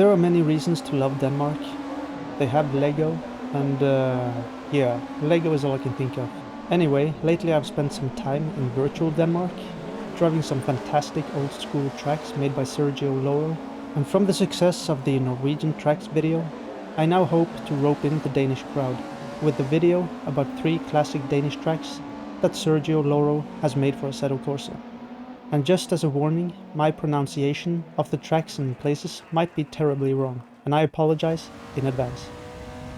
There are many reasons to love Denmark. They have Lego, and yeah, Lego is all I can think of. Anyway, lately I've spent some time in virtual Denmark, driving some fantastic old school tracks made by Sergio Loro. And from the success of the Norwegian tracks video, I now hope to rope in the Danish crowd with the video about 3 classic Danish tracks that Sergio Loro has made for Assetto Corsa. And just as a warning, my pronunciation of the tracks and places might be terribly wrong, and I apologize in advance.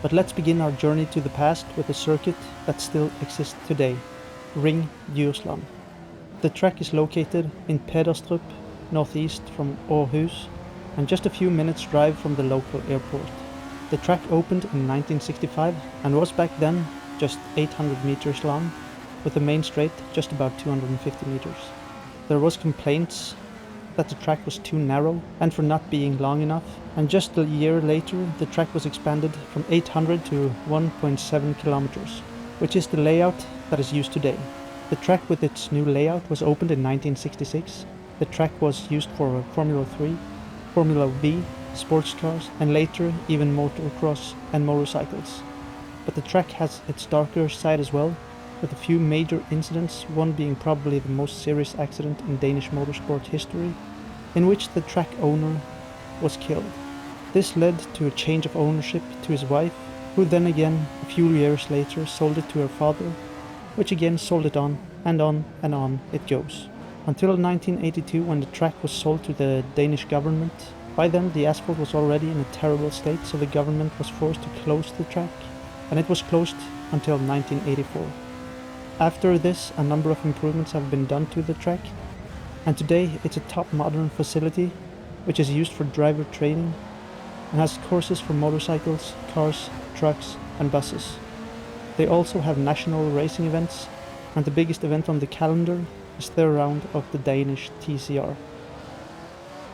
But let's begin our journey to the past with a circuit that still exists today, Ring Yiuslan. The track is located in Pederstrup, northeast from Aarhus, and just a few minutes drive from the local airport. The track opened in 1965 and was back then just 800 meters long, with the main straight just about 250 meters. There was complaints that the track was too narrow and for not being long enough, and just a year later the track was expanded from 800 to 1.7 kilometers, which is the layout that is used today. The track with its new layout was opened in 1966. The track was used for Formula 3, Formula V, sports cars, and later even motocross and motorcycles. But the track has its darker side as well, with a few major incidents, one being probably the most serious accident in Danish motorsport history, in which the track owner was killed. This led to a change of ownership to his wife, who then again, a few years later, sold it to her father, which again sold it on and on and on it goes. Until 1982, when the track was sold to the Danish government. By then the asphalt was already in a terrible state, so the government was forced to close the track, and it was closed until 1984. After this, a number of improvements have been done to the track, and today it's a top modern facility which is used for driver training and has courses for motorcycles, cars, trucks and buses. They also have national racing events, and the biggest event on the calendar is the round of the Danish TCR.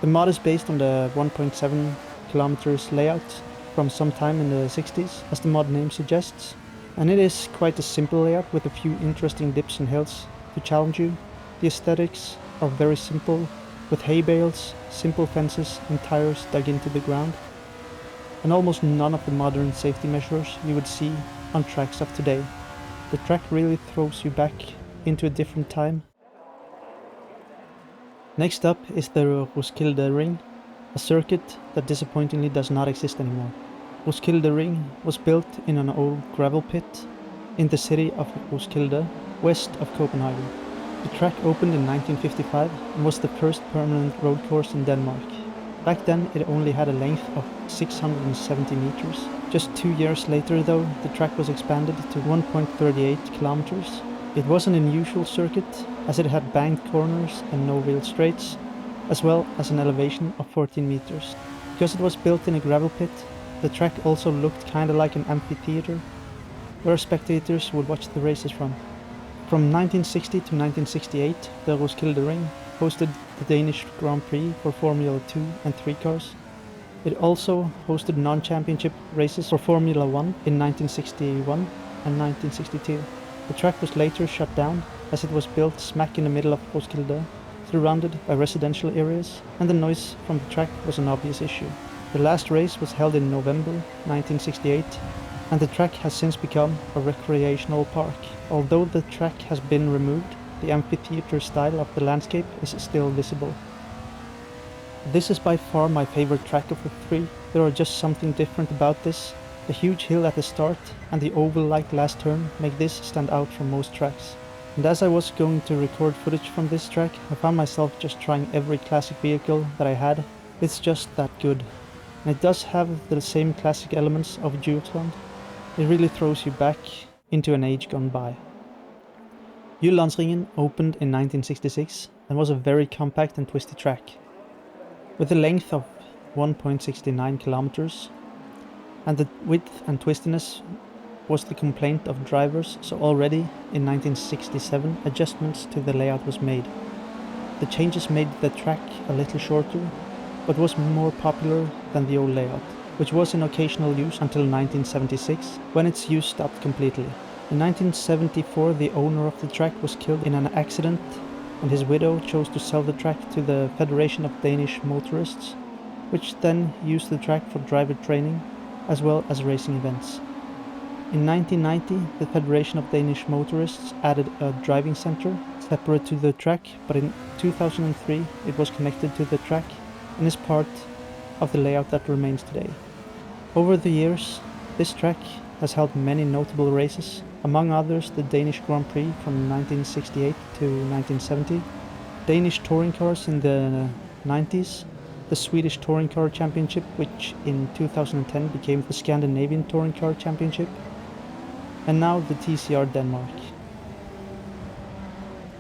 The mod is based on the 1.7 kilometers layout from some time in the 60s, as the mod name suggests. And it is quite a simple layout with a few interesting dips and hills to challenge you. The aesthetics are very simple, with hay bales, simple fences and tires dug into the ground, and almost none of the modern safety measures you would see on tracks of today. The track really throws you back into a different time. Next up is the Roskilde Ring, a circuit that disappointingly does not exist anymore. Roskilde Ring was built in an old gravel pit in the city of Roskilde, west of Copenhagen. The track opened in 1955 and was the first permanent road course in Denmark. Back then it only had a length of 670 meters. Just 2 years later though, the track was expanded to 1.38 kilometers. It was an unusual circuit, as it had banked corners and no real straights, as well as an elevation of 14 meters. Because it was built in a gravel pit, the track also looked kinda like an amphitheater, where spectators would watch the races from. From 1960 to 1968, the Roskilde Ring hosted the Danish Grand Prix for Formula 2 and 3 cars. It also hosted non-championship races for Formula 1 in 1961 and 1962. The track was later shut down, as it was built smack in the middle of Roskilde, surrounded by residential areas, and the noise from the track was an obvious issue. The last race was held in November 1968, and the track has since become a recreational park. Although the track has been removed, the amphitheater style of the landscape is still visible. This is by far my favorite track of the 3. There are just something different about this. The huge hill at the start and the oval-like last turn make this stand out from most tracks. And as I was going to record footage from this track, I found myself just trying every classic vehicle that I had. It's just that good. And it does have the same classic elements of Yiuslan. It really throws you back into an age gone by. Jyllandsringen opened in 1966 and was a very compact and twisty track. With a length of 1.69 kilometers, and the width and twistiness was the complaint of drivers, so already in 1967 adjustments to the layout was made. The changes made the track a little shorter, but was more popular than the old layout, which was in occasional use until 1976, when its use stopped completely. In 1974 the owner of the track was killed in an accident, and his widow chose to sell the track to the Federation of Danish Motorists, which then used the track for driver training as well as racing events. In 1990, the Federation of Danish Motorists added a driving center separate to the track, but in 2003 it was connected to the track and is part of the layout that remains today. Over the years, this track has held many notable races, among others the Danish Grand Prix from 1968 to 1970, Danish touring cars in the 90s, the Swedish Touring Car Championship, which in 2010 became the Scandinavian Touring Car Championship, and now the TCR Denmark.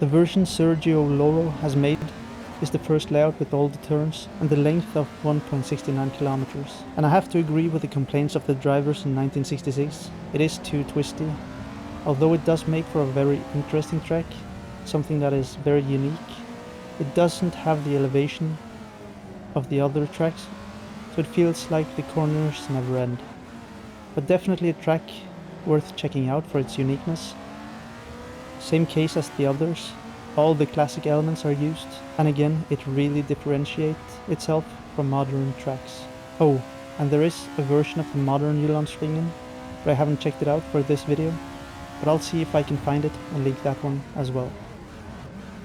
The version Sergio Loro has made is the first layout with all the turns and the length of 1.69 kilometers. And I have to agree with the complaints of the drivers in 1966, it is too twisty. Although it does make for a very interesting track, something that is very unique, it doesn't have the elevation of the other tracks, so it feels like the corners never end. But definitely a track worth checking out for its uniqueness. Same case as the others, all the classic elements are used, and again it really differentiates itself from modern tracks. Oh, and there is a version of the modern Yiuslan, but I haven't checked it out for this video, but I'll see if I can find it and link that one as well.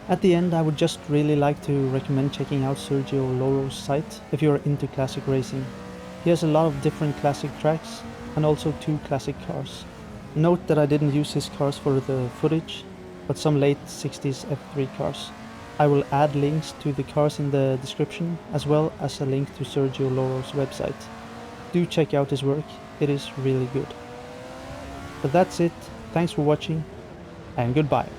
At the end, I would just really like to recommend checking out Sergio Loro's site if you are into classic racing. He has a lot of different classic tracks and also 2 classic cars. Note that I didn't use his cars for the footage, but some late 60s F3 cars. I will add links to the cars in the description, as well as a link to Sergio Loro's website. Do check out his work, it is really good. But that's it, thanks for watching, and goodbye.